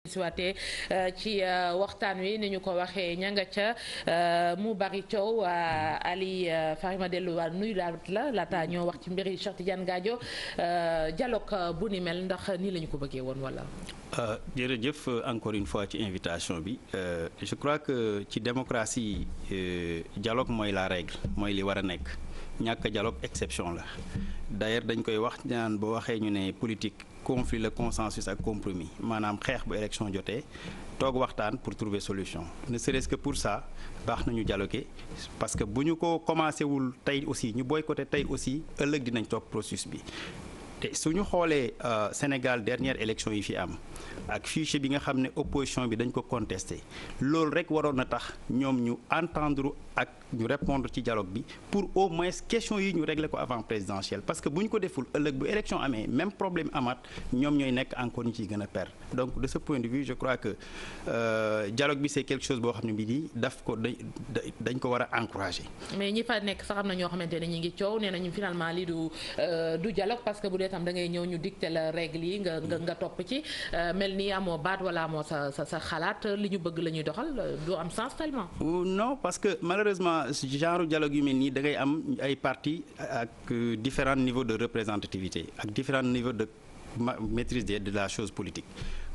siwaatee ci waxtaan wi ni ñu ko waxee ña nga ca mu bari coow Ali Farima delluwaat nuyu la laata ñoo wax ci mbiri Cheikh Tidiane Gadio dialogue bu ni mel ndax nii la ñu ko bëggee woon wala. jërëjëf encore une fois ci invitation bi je crois que ci démocratie dialogue mooy la règle mooy li war a nekk ñàkk dialogue exception la d'ailleurs dañ koy wax ñaan boo waxee ñu ne politique conflit le consensus ak compromis maanaam xeex bu élection jotee toog waxtaan pour trouver solution ne serait-ce que pour ça baax nañu dialoguer parce que bu ñu ko commencé wul tey aussi ñu boycotté tey aussi ëllëg dinañ topp processus bi te suñu xoolee Sénégal dernière élection yi fi am ak fichier bi nga xam ne opposition bi dañ ko contesté loolu rek waroon na tax ñoom ñu entendre ak ñu répondre ci dialogue bi pour au moins question yi ñu régler ko avant présidentielle parce que bu ñu ko deful ëllëg bu élection amee même problème amaat ñoom ñooy nekk encore ñu ciy gën a perdre donc de ce point de vue je crois que dialogue bi c'est quelque chose boo xam ne bii di daf ko dañ ko war a encourager. mais ñi fa nekk sax am na ñoo xamante ne ñu ngi coow nee nañu finalement lii du dialogue parce que bu dee tam da ngay ñëw ñu dicter la règle yi nga topp ci mel ni amoo baat wala amoo sa xalaat li ñu bëgg la ñuy doxal du am sens tellement. non parce que malheureusement genre dialogue yu mel nii da ngay am ay partis ak différents niveaux de représentativité ak différents niveaux de maîtrise de la chose politique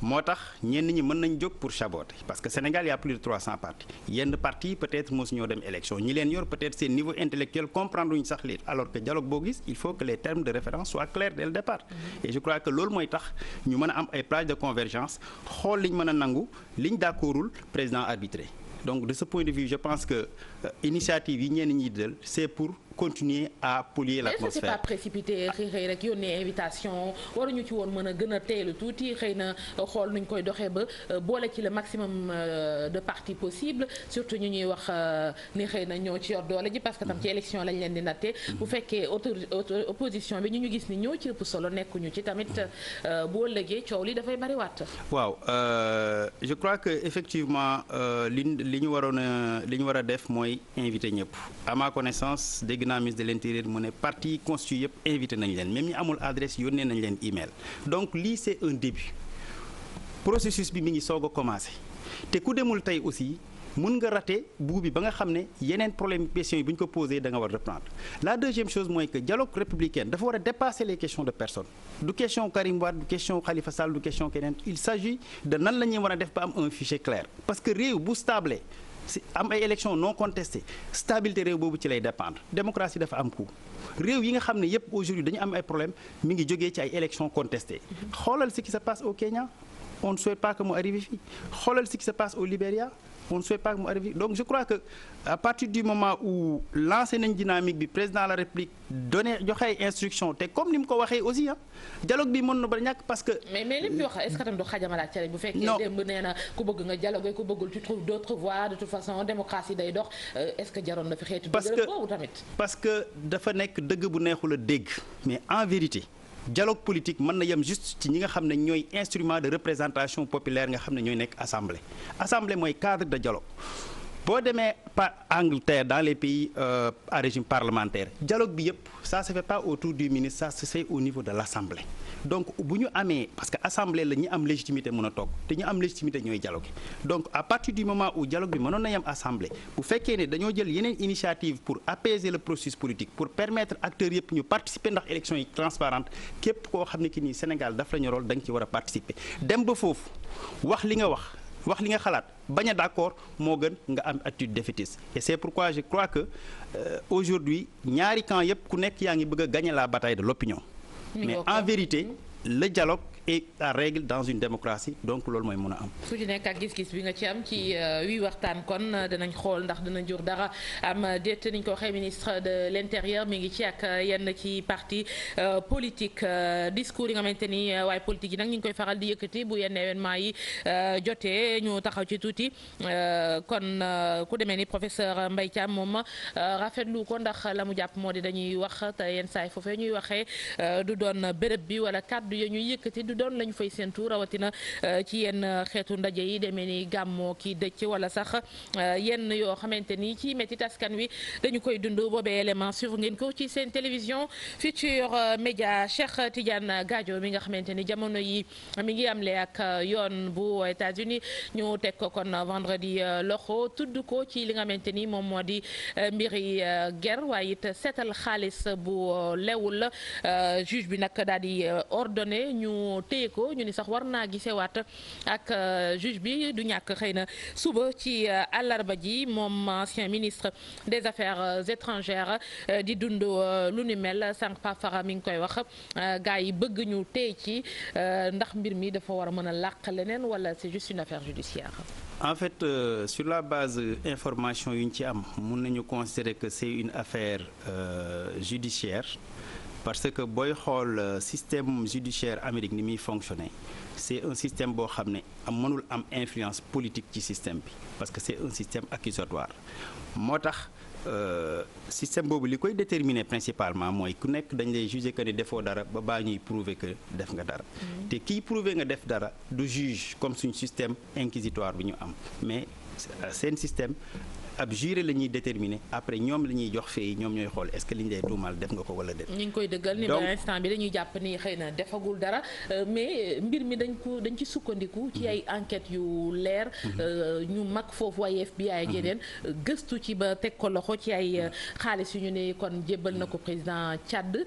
moo tax ñenn ñi mën nañ jóg pour chaboter parce que Sénégal y a plus de 300 partis yenn partis peut-être mosu ñoo dem élection ñi leen yor peut-être seen niveau intellectuel comprendre uñu sax lii alors que dialogue boo gis il faut que les termes de référence soient clairs dès le départ et je crois que loolu mooy tax ñu mën a am ay plages de convergence xool liñ mën a nangu liñ d'accordul président arbitré donc de ce point de vue je pense que initiative yi ñenn ñi jël c'est pour continuer à polier l'atmosphère. est-ce que c'est pas précipité xëy rek yónnee invitation waruñu ci woon mën a gën a teelu tuuti xëy na xool nuñ koy doxee ba boole ci le maximum de partis possible surtout ñu ñuy wax ni xëy na ñoo ci yor doole ji parce que tam ci élection lañ leen di natte bu fekkee opposition bi ñu gis ni ñoo ci ëpp solo nekkuñu ci tamit boo ëllëgee coow li dafay bariwaat. waaw je crois que effectivement li ñu war a def mooy inviter ñëpp à ma connaissance dégg naa ministre de l'intérieur mu ne parti constitué yëpp invité nañ leen même ñi amul adresse yónnee nañ leen email donc lii c'est un début processus bi mi ngi soog a commencé te ku demul tey aussi mën nga rater bout bi ba nga xam ne yeneen problème question yi bu ñu ko posé da nga war reprendre la deuxième chose mooy que dialogue républicain dafa war a dépasser les questions de personnes du question Karim Wade du question Khalifa Sall du question keneen il s'agit de nan la ñuy war a def ba am un fichier clair parce que réew bu stable si am ay élections non contestées stabilité réew boobu ci lay dépendre démocratie dafa am coût réew yi nga xam ne yépp aujourd'hui dañu am ay problèmes mi ngi jógee ci ay élections contestées xoolal ce qui se passe au Kenya on ne souhaite pas que mu arrive fii xoolal ce qui se passe au Libéria on ne souhaite pas que mu arrive donc je crois que à partir du moment où lancé nañ dynamique bi président de la République donné joxe ay instructions te comme ni mu ko waxee aussi dialogue bi mën na ba ñàkk parce que. mais li mu wax est-ce que tam du xajamalaat cere bu fekkee démb nee na ku bëgg nga dialoguer ku bëggul tu trouves d'autres voies de toute façon démocratie day dox est-ce que jaroon na fi xeetu dëgg boobu tamit. parce que dafa nekk dëgg bu neexul a dégg mais en vérité. dialogue politique mën na yem juste ci ñi nga xam ne ñooy instrument de représentation populaire nga xam ne ñooy nekk assemblée mooy cadre de dialogue boo demee par Angleterre dans les pays à régime parlementaire dialogue bi yëpp ça se fait pas autour du ministre ça se fait au niveau de l'assemblée donc bu ñu amee parce que assemblée la ñi am légitimité mën a toog te ñu am légitimité ñooy dialogue donc à partir du moment où dialogue bi mënoon na yem assemblée bu fekkee ne dañoo jël yeneen initiative pour apaiser le processus politique pour permettre acteurs yëpp ñu participer ndax élection yi transparente képp koo xam ne ki nii Sénégal daf la ñorool da nga ci war a participer dem ba foofu wax li nga xalaat bañ a d'accord moo gën nga am attitude défaitiste et c'est pourquoi je crois que aujourd'hui ñaari camp yëpp ku nekk yaa ngi bëgg a gagner la bataille de l'opinion mais en vérité le dialogue est la règle dans une démocratie donc loolu mooy mën a am. su ci nekk ak gis-gis bi nga ci am ci wi waxtaan kon danañ xool ndax dina jur dara am déet niñ ko waxee ministre de l'intérieur mi ngi ci ak yenn ci parti politique discours yi nga xamante ni waaye politique yi nag ñu ngi koy faral di yëkkati bu yenn événement yi jotee ñu taxaw ci tuuti kon ku demee ni professeur Mbaye Thiam moom rafetlu ko ndax la mu jàpp moo di dañuy wax te yenn saa yi foofee ñuy waxee du doon béréb bi wala kàddu ya ñuy yëkkati du doon la ñu fay séentu rawatina ci yenn xeetu ndaje yi demee ni gàmmoo ki dëcc wala sax yenn yoo xamante ni ci métti askan wi dañu koy dund boobee élément suivre ngeen ko ci seen télévision Futurs Médias. Cheikh Tidiane Gadio mi nga xamante ni jamono yi mi ngi amle ak yoon bu États-Unis ñu teg ko kon vendredi loxo tudd ko ci li nga xamante ni moom moo di mbiri ger waaye it seetal xaalis bu lewul juge bi nag daal di ordonné ñu téye ko ñu ni sax war naa gisewaat ak juge bi du ñàkk xëy na suba ci àllarba ji moom ancien ministre des affaires étrangères di dund lu ni mel sànq Pafara mi ngi koy wax gaa yi bëgg ñu téye ci ndax mbir mi dafa war a mën a làq leneen wala c'est juste une affaire judiciaire. En fait sur la base information yu ñu ci am mun nañu considérer que c'est une affaire judiciaire parce que booy xool système judiciaire Amérique ni muy fonctionner c'est un système boo xam ne mënul am influence politique ci système bi parce que c'est un système accusatoire moo tax système boobu li koy déterminer principalement mooy ku nekk dañ lay juger que ne defoo dara ba baa ñuy prouver que def nga dara te kiy prouver nga def dara du juge comme suñ système inquisitoire bi ñu am mais seen système ab juré la ñuy déterminer après ñoom la ñuy jox fee ñoom ñooy xool est-ce que li ñu lay tuumaal def nga ko wala déet. ñu ngi koy dëggal ni ba instant bi dañuy jàpp ni xëy na defagul dara mais mbir mi dañ ci sukkandiku ci ay enquêtes yu leer ñu mag foofu waaye FBI ak yeneen gëstu ci ba teg ko loxo ci ay xaalis yu ñu ne kon jébbal na ko président Tchad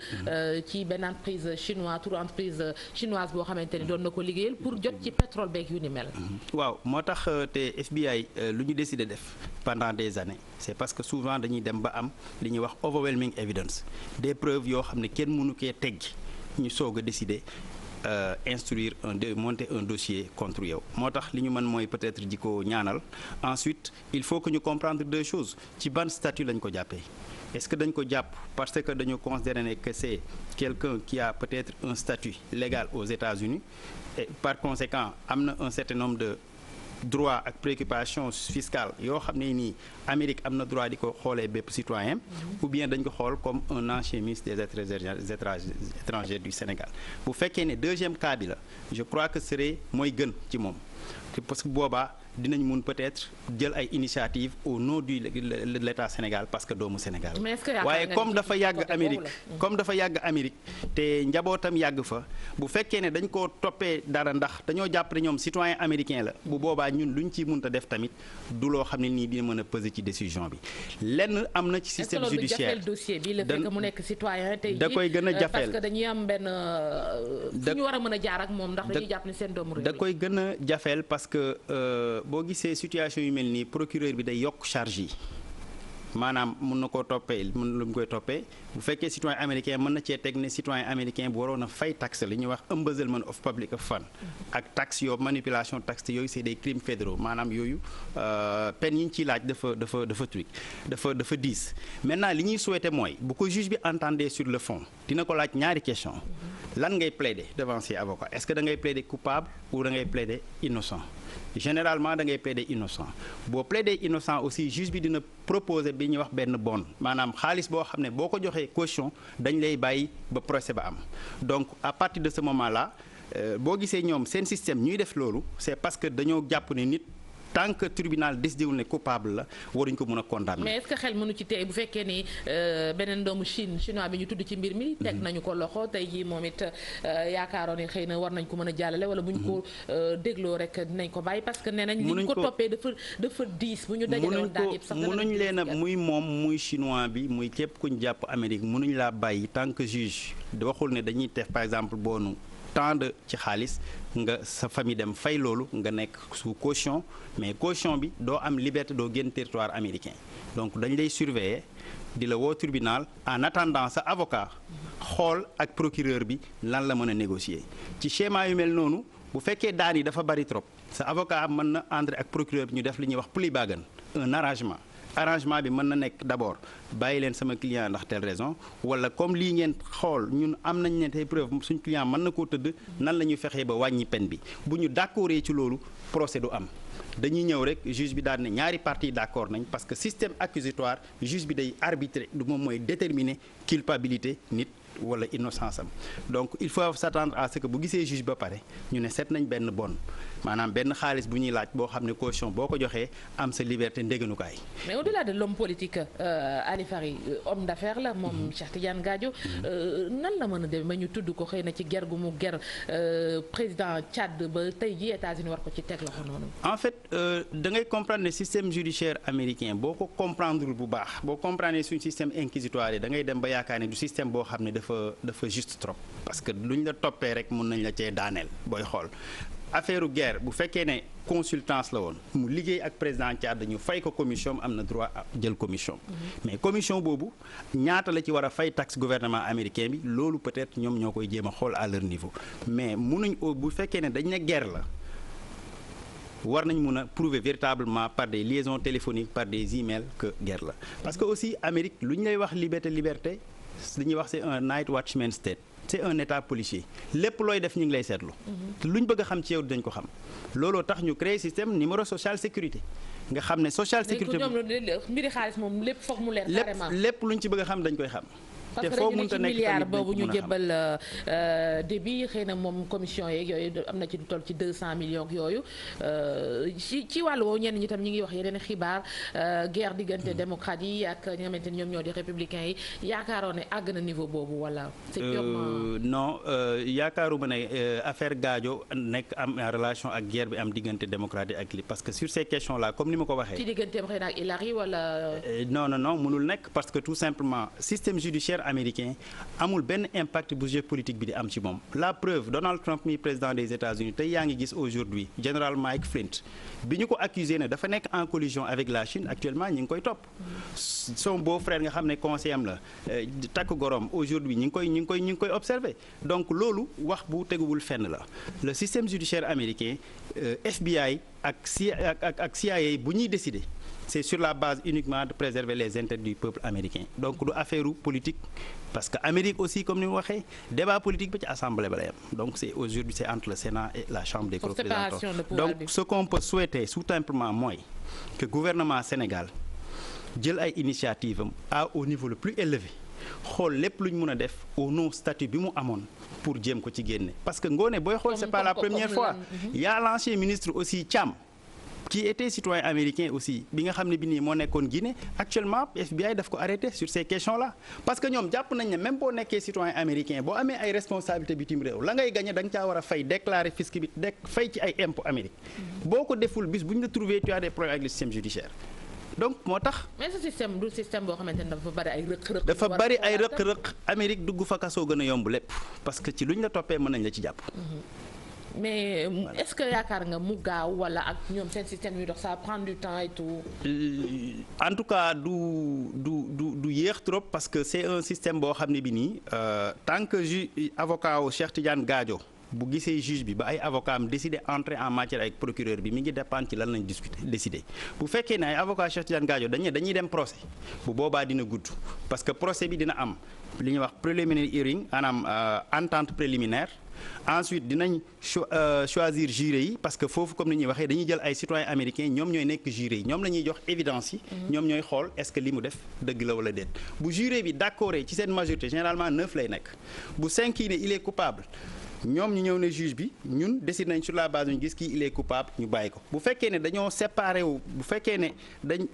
ci benn entreprise chinoise tour entreprise chinoise boo xamante ni doon na ko liggéeyal pour jot ci pétrole beeg yu ni mel. waaw moo tax te FBI lu ñu décidé def pendant des années c'est parce que souvent dañuy dem ba am li ñuy wax overwhelming evidence des preuves yoo xam ne kenn mënu kee teggi ñu soog a décider instruire monter un dossier contre yow moo tax li ñu mën mooy peut-être di ko ñaanal ensuite il faut que ñu comprendre deux choses ci ban statut lañ ko jàppee est-ce que dañ ko jàpp parce que dañu considérer que c'est quelqu'un qui a peut-être un statut légal aux États-Unis et par conséquent am na un certain nombre de droit ak préoccupation fiscale yoo xam ne nii Amérique am na droit di ko xoolee bépp citoyen ou bien dañ ko xool comme un ancien ministre des affaires étrangères du Sénégal bu fekkee ne deuxième cas bi la je crois que serait mooy gën ci moom parce que boobaa dinañ mun peut-être jël ay initiatives au nom de l'État Sénégal parce que doomu Sénégal waaye comme dafa yàgg Amérique te njabootam yàgg fa bu fekkee ne dañ ko toppee dara ndax dañoo jàpp ne ñoom citoyen américain la bu boobaa ñun luñ ci munta def tamit du loo xam ne nii dina mën a peser ci décision bi lenn am na ci système judiciaire dossier bi le fait que mu nekk citoyen tey da koy gën a jafeel parce que dañuy am benn fu ñu war a mën a jaar ak moom ndax dañuy jàpp ne seen doomu réew da koy gën a jafeel parce que boo gisee situation yu mel nii procureur bi day yokk charge yi maanaam mun na koo toppee mun lu mu koy toppee bu fekkee citoyen américain mën na cee teg ne citoyen américain bu waroon a fay taxe li ñuy wax embezzlement of public fund ak taxe yoo manipulation taxe yooyu c'est des crimes fédéraux maanaam yooyu peine yi ñu ciy laaj dafa diis maintenant li ñuy souhaiter mooy bu ko juge bi entendre sur le fond dina ko laaj ñaari question lan ngay plaider devant ses avocats est-ce que da ngay plaider coupable ou da ngay plaider innocent généralement da ngay plaider innocent boo plaider innocent aussi juge bi dina proposer bi ñuy wax benn bond maanaam xaalis boo xam ne boo ko joxee caution dañ lay bàyyi ba procès ba am donc à partir de ce moment là boo gisee ñoom seen système ñuy def loolu c'est parce que dañoo jàpp ne nit tant que tribunal décidé wul ne coupable la waruñu ko mën a condamner. mais est-ce que xel mënu ci tey bu fekkee ni beneen doomu chinois bi ñu tudd ci mbir mi. teg nañu ko loxo tey jii moom it yaakaaroon ni xëy na war nañ ko mën a jàllale wala bu ñu ko dégloo rek dinañ ko bàyyi parce que nee nañ. li ñu ko toppee dafa diis bu ñu dajalewoon daal yëpp sax mënuñ leen a muy moom muy chinois bi muy képp ku ñu jàpp Amérique mënuñ laa bàyyi tant que juge waxul ne dañuy def par exemple boonu tant de ci xaalis nga sa famille dem fay loolu nga nekk sous caution mais caution bi doo am liberté doo génn territoire américain donc dañ lay surveiller di la woo tribunal en attendant sa avocat xool ak procureur bi lan la mën a négocier ci schéma yu mel noonu bu fekkee daan yi dafa bari trop sa avocat mën na entrer ak procureur bi ñu def li ñuy wax plea bargain un arrangement bi mën na nekk d'abord bàyyi leen sama client ndax telle raison wala comme lii ngeen xool ñun am nañ ne tey preuve suñ client mën na koo tëdd nan la ñuy fexee ba wàññi peine bi bu ñu d'accordee ci loolu procès du am dañuy ñëw rek juge bi daal ne ñaari parties d'accord nañ parce que système accusatoire juge bi day arbitrer du moom mooy déterminer culpabilité nit wala innocence am donc il faut s'attendre à ce que bu gisee juge ba pare ñu ne seet nañ benn bon maanaam benn xaalis bu ñuy laaj boo xam ne caution boo ko joxee am sa liberté ndéganukaay. mais au-delà de l'homme politique Ali Fary homme d'affaires la moom Cheikh Tidiane Gadio nan la mën a demee ba ñu tudd ko xëy na ci ger gu mu ger président Tchad ba tey ji États-Unis war ko ci teg loxo noonu. en fait da ngay comprendre le système judiciaire américain boo ko comprendre bu baax boo comprendre suñu système inquisitoire yi da ngay dem ba yaakaar ne du système boo xam ne dafa juste trop parce que luñ la toppee rek mun nañ la cee daaneel booy xool. affaire guerre bu fekkee ne consultance la woon mu liggéey ak président Tchad dañu fay ko commission am na droit jël commission mais commission boobu ñaata la ci war a fay taxe gouvernement américain bi loolu peut-être ñoom ñoo koy jéem a xool à leur niveau mais munuñ bu fekkee ne dañ ne guerre la war nañ mun a prouver véritablement par des liaisons téléphoniques par des emails que guerre la parce que aussi Amérique lu ñu lay wax liberté dañuy wax c'est un night watchman state c'est un état policier lépp looy def ñu ngi lay seetlu. lu ñu bëgg a xam ci yow dañ ko xam. looloo tax ñu créer système numéro social sécurité nga xam ne social sécurité. mbiri xaalis moom lépp foog mu leer carrément. lépp lu ñu ci bëgg a xam dañ koy xam. te foo mënta nekk milliard boobu ñu jébbal débit xëy na moom commission yeeg yooyu am na ci toll ci 200 millions yooyu ci wàllu woowu ñenn ñi tam ñi ngi wax yeneen xibaar guerre diggante démocrates yi ak ñi nga xamante ni ñoom ñoo di républicains yi yaakaaroon ne àgg na niveau boobu wala. c'est purement non yaakaaruma ne affaire Gadio nekk am en relation ak guerre bi am diggante démocrates yi ak li parce que sur ces questions là comme ni ma ko waxee. ci digganteem xëy na ak Hillary wala. non mënul nekk parce que tout simplement système judiciaire américain amul benn impact bu jeu politique bi di am ci moom la preuve Donald Trump mi président des États-Unis tey yaa ngi gis aujourd'hui général Mike Flint bi ñu ko accusé ne dafa nekk en collision avec la Chine actuellement ñi ngi koy topp son beau-frère nga xam ne conseiller am la takk gorom aujourd'hui ñi ngi koy observer donc loolu wax bu teguwul fenn la le système judiciaire américain FBI ak CIA bu ñuy décider c'est sur la base uniquement de préserver les intérêts du peuple américain donc du affaire politique parce que Amérique aussi comme ni mu waxee débat politique ba ci assemblée ba la yam donc c'est aujourd'hui c'est entre le Sénat et la Chambre des représentants donc ce qu'on peut souhaiter tout simplement mooy que gouvernement Sénégal jël ay initiative am au niveau le plus élevé xool lépp lu ñu mën a def au nom statut bi mu amoon pour jéem ko ci génne parce que ngoone booy xool c'est pas la première fois il y a l'ancien ministre aussi Thiam qui était citoyen américain aussi bi nga xam ne bi nii moo nekkoon Guinée actuellement FBI daf ko arrêté sur ces questions là parce que ñoom jàpp nañ ne même boo nekkee citoyen américain boo amee ay responsabilités bitim réew la ngay gagné da nga caa war a fay déclarer fisc bi fay ci ay impôts Amérique boo ko deful bis bu ñu la trouvé tu as des problèmes avec le système judiciaire donc moo tax. mais ce système du système boo xamante ne dafa bari ay rëq-rëq. dafa bari ay rëq-rëq Amérique dugg fa kasoo gën a yomb lépp parce que ci lu ñu la toppee mën nañ la ci jàpp. mais est-ce que yaakaar nga mu gaaw wala ak ñoom seen système yu dox ça prend du temps et tout. en tout cas du yéex trop parce que c'est un système boo xam ne bi nii tant que avocat wu Cheikh Tidiane Gadio bu gisee juge bi ba ay avocat am décider entrer en matière avec procureur bi mi ngi dépendre ci lan lañ décider bu fekkee ne ay avocat Cheikh Tidiane Gadio dañuy dem procès bu boobaa dina gudd parce que procès bi dina am li ñuy wax preliminary hearing maanaam entente préliminaire. ensuite dinañ choisir juré yi parce que foofu comme ni ñuy waxee dañuy jël ay citoyens américains ñoom ñooy nekk juré yi ñoom la ñuy jox évidence yi. ñoom ñooy xool est-ce que li mu def dëgg la wala déet bu juré bi d'accord ci seen majorité généralement 9 lay nekk bu 5 yi ne il est coupable. ñoom ñu ñëw ne juge bi ñun décide nañ sur la base ñu gis kii il est coupable ñu bàyyi ko bu fekkee ne dañoo séparé wu bu fekkee ne dañ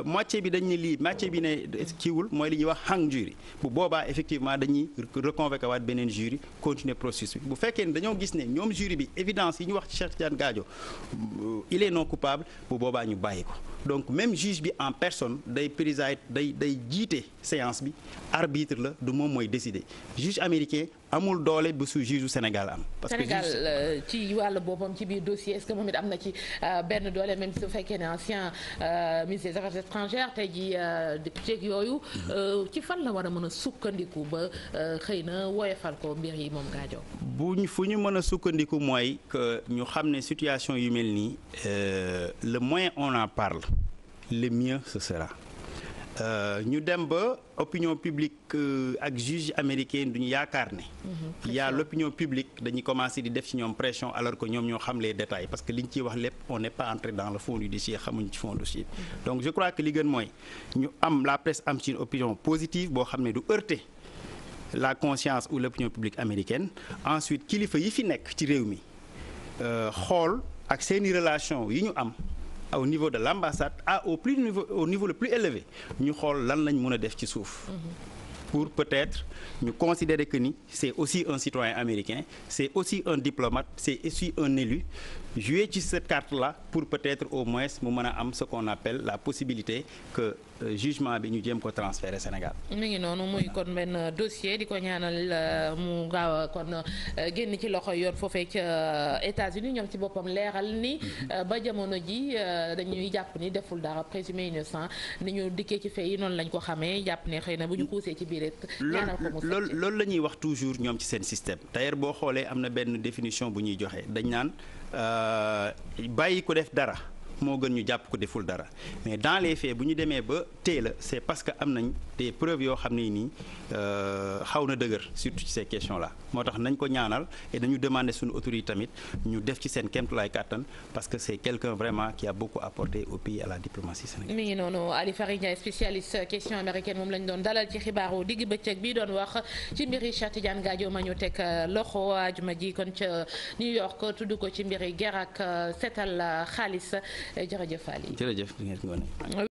moitié bi dañ ne lii moitié bi ne kiiwul mooy li ñuy wax hung jury bu boobaa effectivement dañuy reconvoquer waat beneen jury continuer processus bi bu fekkee ne dañoo gis ne ñoom jury bi évidence yi ñu wax ci Cheikh Tidiane Gadio il est non coupable bu boobaa ñu bàyyi ko donc même juge bi en personne day présider day jiite séance bi arbitre la du moom mooy décider juge américain amul doole bu su juge Sénégal am. parce que Sénégal ci wàllu boppam ci biir dossier est-ce que moom it am na ci benn doole même su fekkee ne ancien ministre des affaires étrangères tey jii député yooyu ci fan la war a mën a sukkandiku ba xëy na woyofal ko mbir yi moom Gadio. fu ñu mën a sukkandiku mooy que ñu xam ne situation yu mel nii le moins on en parle le mieux ce sera. ñu dem ba opinion publique ak juge américain duñu yaakaar ne il y a l'opinion publique dañuy commencer di def ci ñoom pression alors que ñoom ñoo xam les détails parce que liñ ciy wax lépp on n'est pas entré dans le fond du dossier xamuñ ci fond dossier donc je crois que li gën mooy ñu am la presse am ci une opinion positive boo xam ne du heurter la conscience ou l'opinion publique américaine ensuite kilifa yi fi nekk ci réew mi xool ak seeni relation yi ñu am au niveau de l'ambassade au niveau le plus élevé ñu xool lan lañ mën a def ci suuf pour peut-être ñu considérer que ni c'est aussi un citoyen américain, c'est aussi un diplomate, c'est aussi un élu. Jouer ci cette carte-là pour peut-être au moins mu mën a am ce qu'on appelle la possibilité que jugement bi ñu jéem ko transférer Sénégal. mi ngi noonu muy kon benn dossier di ko ñaanal mu gaaw a kon génn ci loxo yoon foofee ca États-Unis ñoom ci boppam leeral ni ba jamono ji dañuy jàpp ni deful dara présumé innocent ni ñu dikkee ci fee yi noonu lañ ko xamee jàpp ne xëy na bu ñu poussé ci biir it ñaanal ko mu set. loolu la ñuy wax toujours ñoom ci seen système d'ailleurs boo xoolee am na benn définition bu ñuy joxe dañ naan bàyyi ko def dara moo gën ñu jàpp ko deful dara mais dans les faits bu ñu demee ba teel a c'est parce que am nañ des preuves yoo xam ne nii xaw na dëgër surtout ci ces questions là moo tax nañ ko ñaanal et dañu demander suñu autorité tamit ñu def ci seen kéemtulaay kàttan parce que c'est quelqu'un vraiment qui a beaucoup apporté au pays à la diplomatie sénégalaise. mi ngi noonu Ali Fary Ndiaye spécialiste question américaine moom lañ doon dalal ci xibaaru digg bëccëg bi doon wax ci mbiri Cheikh Tidiane Gadio ma ñu teg loxo ajuma ji kon ca New York tudd ko ci mbiri guerre ak seetal xaalis jërëjëf Ali. jërëjëf.